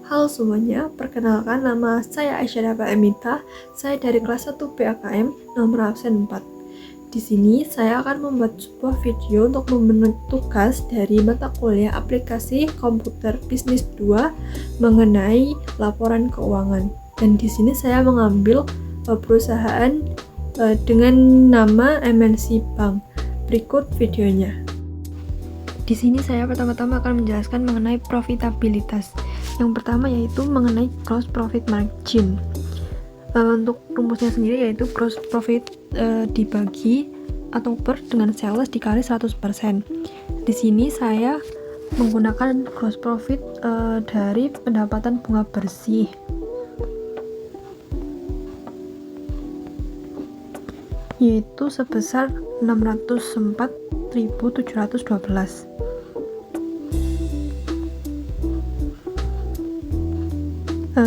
Halo semuanya, perkenalkan nama saya Aisyah Dapa Emita. Saya dari kelas 1 PAKM nomor absen 4. Di sini saya akan membuat sebuah video untuk memenuhi tugas dari mata kuliah aplikasi komputer bisnis 2 mengenai laporan keuangan. Dan di sini saya mengambil perusahaan dengan nama MNC Bank. Berikut videonya. Di sini saya pertama-tama akan menjelaskan mengenai profitabilitas. Yang pertama yaitu mengenai gross profit margin. Untuk rumusnya sendiri yaitu gross profit dibagi atau per dengan sales dikali 100%. Di sini saya menggunakan gross profit dari pendapatan bunga bersih. Yaitu sebesar 604.712.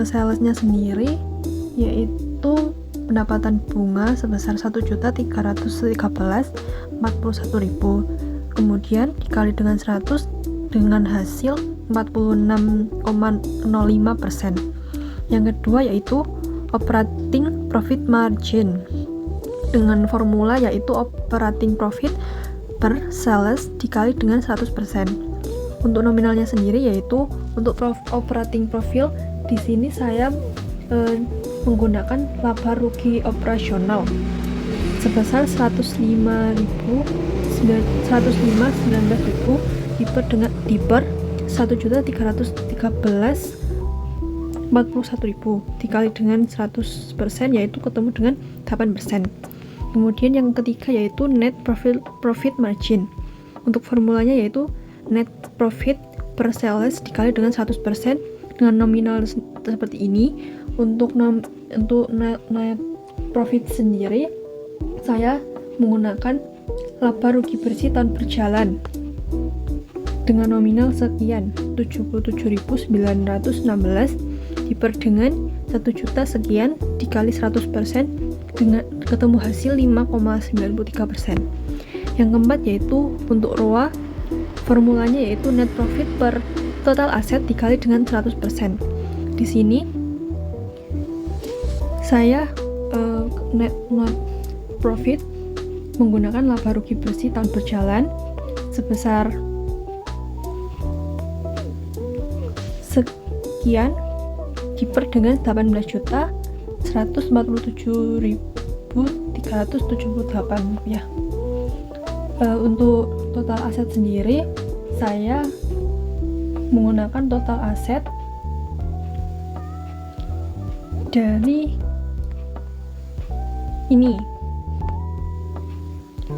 Salesnya sendiri yaitu pendapatan bunga sebesar 1.313.041.000, kemudian dikali dengan 100 dengan hasil 46,05%. Yang kedua yaitu operating profit margin dengan formula yaitu operating profit per sales dikali dengan 100%. Untuk nominalnya sendiri yaitu untuk operating profit di sini saya menggunakan laba rugi operasional sebesar 105.19.000 diper 1.313.041.000 dikali dengan 100% yaitu ketemu dengan 8%. Kemudian yang ketiga yaitu net profit margin. Untuk formulanya yaitu net profit per sales dikali dengan 100% dengan nominal seperti ini. Untuk net profit sendiri saya menggunakan laba rugi bersih tahun berjalan dengan nominal sekian 77.916 diper dengan 1 juta sekian dikali 100% dengan ketemu hasil 5,93%. Yang keempat yaitu untuk ROA, formulanya yaitu net profit per total aset dikali dengan 100%. Di sini saya net profit menggunakan laba rugi bersih tahun berjalan sebesar sekian diper dengan 18.147.378 rupiah. Untuk total aset sendiri saya menggunakan total aset dari ini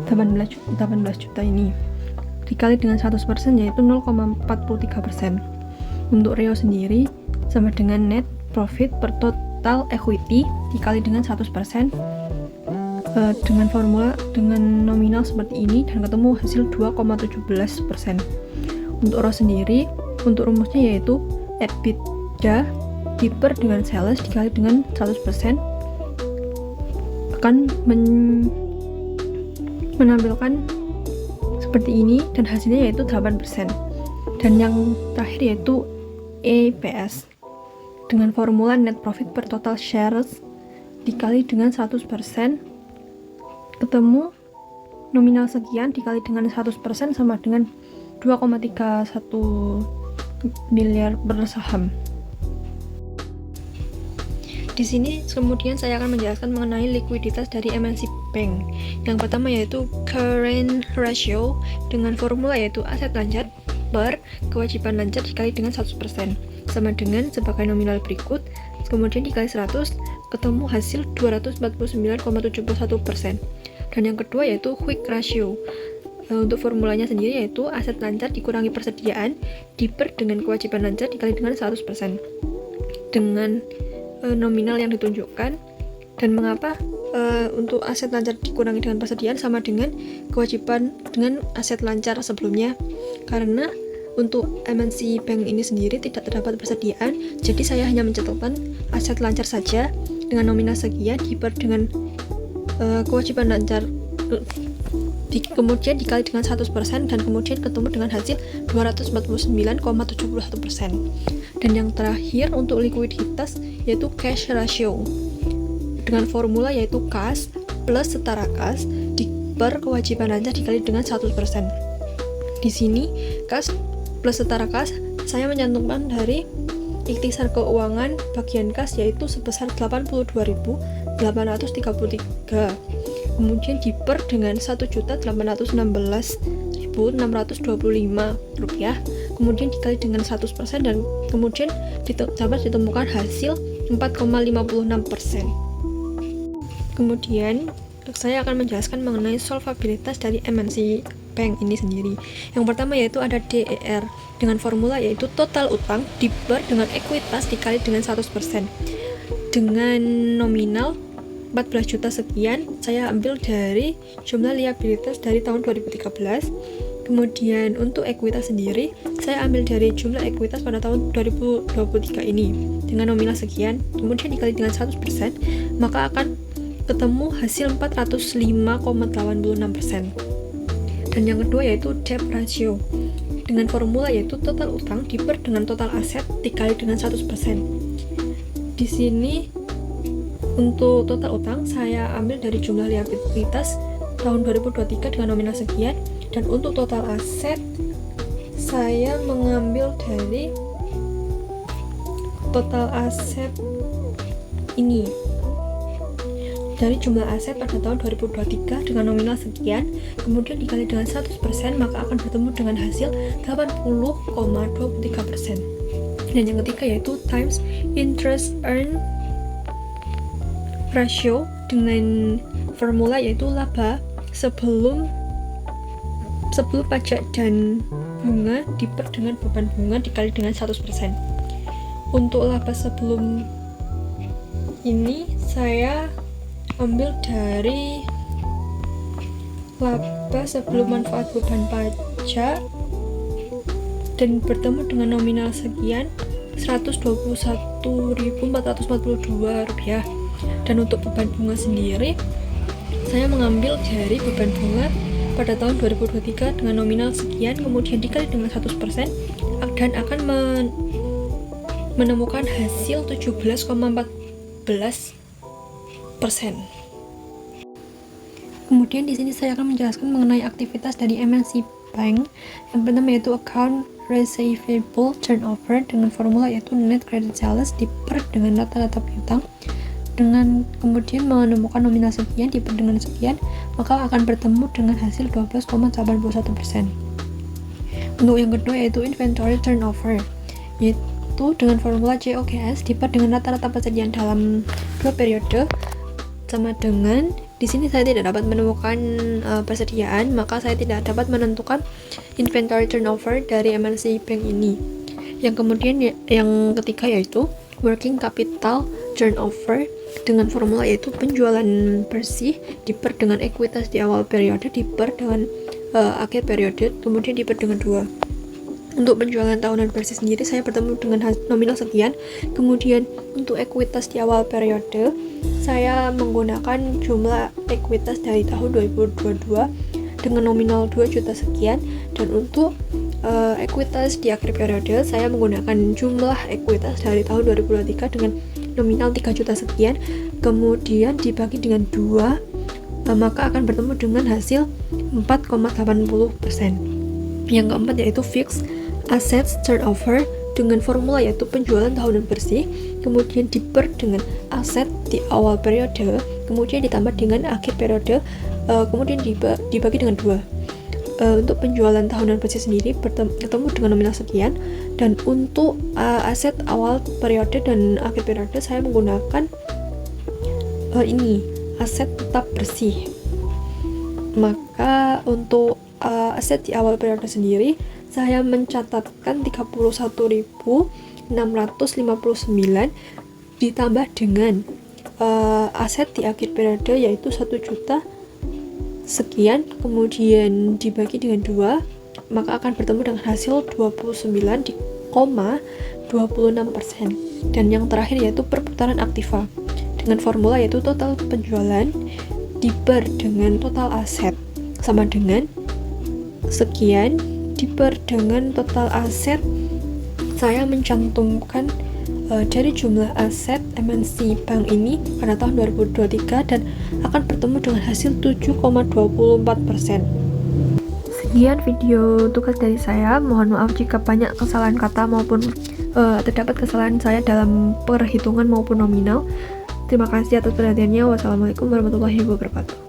18 juta ini dikali dengan 100% yaitu 0,43%. Untuk REO sendiri sama dengan net profit per total equity dikali dengan 100% dengan formula dengan nominal seperti ini dan ketemu hasil 2,17%. Untuk ROE sendiri untuk rumusnya yaitu EBITDA diper dengan sales dikali dengan 100% akan menampilkan seperti ini dan hasilnya yaitu 8%. Dan yang terakhir yaitu EPS dengan formula net profit per total shares dikali dengan 100% ketemu nominal sekian dikali dengan 100% sama dengan 2,31 miliar per saham. Di sini kemudian saya akan menjelaskan mengenai likuiditas dari MNC Bank. Yang pertama yaitu current ratio dengan formula yaitu aset lancar per kewajiban lancar dikali dengan 100% sama dengan sebagai nominal berikut, kemudian dikali 100 ketemu hasil 249,71%. Dan yang kedua yaitu quick ratio. Untuk formulanya sendiri yaitu aset lancar dikurangi persediaan diper dengan kewajiban lancar dikali dengan 100% dengan nominal yang ditunjukkan. Dan mengapa untuk aset lancar dikurangi dengan persediaan sama dengan kewajiban dengan aset lancar sebelumnya? Karena untuk MNC Bank ini sendiri tidak terdapat persediaan, jadi saya hanya mencatatkan aset lancar saja dengan nominal sekian diper dengan kewajiban lancar kemudian dikali dengan 100% dan kemudian ketemu dengan hasil 249,71%. Dan yang terakhir untuk likuiditas yaitu cash ratio dengan formula yaitu kas plus setara kas per kewajiban lancar dikali dengan 100%. Di sini kas plus setara kas saya mencantumkan dari ikhtisar keuangan bagian kas yaitu sebesar 82.833, kemudian diper dengan 1.816.625 rupiah, kemudian dikali dengan 100% dan kemudian dapat ditemukan hasil 4,56%. Kemudian saya akan menjelaskan mengenai solvabilitas dari MNC Bank ini sendiri. Yang pertama yaitu ada DER dengan formula yaitu total utang diper dengan ekuitas dikali dengan 100%. Dengan nominal 14 juta sekian, saya ambil dari jumlah liabilitas dari tahun 2013. Kemudian untuk ekuitas sendiri, saya ambil dari jumlah ekuitas pada tahun 2023 ini dengan nominal sekian, kemudian dikali dengan 100%, maka akan ketemu hasil 405,86%. Dan yang kedua yaitu debt ratio dengan formula yaitu total utang diper dengan total aset dikali dengan 100%. Di sini untuk total utang saya ambil dari jumlah liabilitas tahun 2023 dengan nominal sekian, dan untuk total aset saya mengambil dari total aset ini dari jumlah aset pada tahun 2023 dengan nominal sekian, kemudian dikali dengan 100%, maka akan bertemu dengan hasil 80,23%. Dan yang ketiga yaitu times interest earn ratio dengan formula yaitu laba sebelum pajak dan bunga diper dengan beban bunga dikali dengan 100%. Untuk laba sebelum ini saya ambil dari laba sebelum manfaat beban pajak dan bertemu dengan nominal sekian 121.442 rupiah. Dan untuk beban bunga sendiri saya mengambil dari beban bunga pada tahun 2023 dengan nominal sekian, kemudian dikali dengan 100% dan akan menemukan hasil 17,14%. Kemudian di sini saya akan menjelaskan mengenai aktivitas dari MNC Bank. Yang pertama yaitu account receivable turnover dengan formula yaitu net credit sales diper dengan rata-rata piutang, dengan kemudian menemukan nominal sekian diper dengan sekian, maka akan bertemu dengan hasil 12,81%. Untuk yang kedua yaitu inventory turnover, yaitu dengan formula COGS diper dengan rata-rata persediaan dalam 2 periode, sama dengan di sini saya tidak dapat menemukan persediaan, maka saya tidak dapat menentukan inventory turnover dari MNC Bank ini. Yang kemudian yang ketiga yaitu working capital turnover dengan formula yaitu penjualan bersih diper dengan ekuitas di awal periode diper dengan akhir periode, kemudian diper dengan 2. Untuk penjualan tahunan bersih sendiri saya bertemu dengan nominal sekian, kemudian untuk ekuitas di awal periode saya menggunakan jumlah ekuitas dari tahun 2022 dengan nominal 2 juta sekian, dan untuk ekuitas di akhir periode saya menggunakan jumlah ekuitas dari tahun 2023 dengan nominal 3 juta sekian, kemudian dibagi dengan 2, maka akan bertemu dengan hasil 4,80%. Yang keempat yaitu fixed assets turnover dengan formula yaitu penjualan tahunan bersih, kemudian diper dengan aset di awal periode, kemudian ditambah dengan akhir periode, kemudian dibagi dengan 2. Untuk penjualan tahunan bersih sendiri ketemu dengan nominal sekian, dan untuk aset awal periode dan akhir periode saya menggunakan ini aset tetap bersih. Maka untuk aset di awal periode sendiri saya mencatatkan 31.659 ditambah dengan aset di akhir periode yaitu 1 juta sekian, kemudian dibagi dengan 2, maka akan bertemu dengan hasil 29,26%. Dan yang terakhir yaitu perputaran aktiva dengan formula yaitu total penjualan diper dengan total aset sama dengan sekian diper dengan total aset. Saya mencantumkan dari jumlah aset MNC Bank ini pada tahun 2023 dan akan bertemu dengan hasil 7,24%. Sekian video tugas dari saya. Mohon maaf jika banyak kesalahan kata maupun terdapat kesalahan saya dalam perhitungan maupun nominal. Terima kasih atas perhatiannya. Wassalamualaikum warahmatullahi wabarakatuh.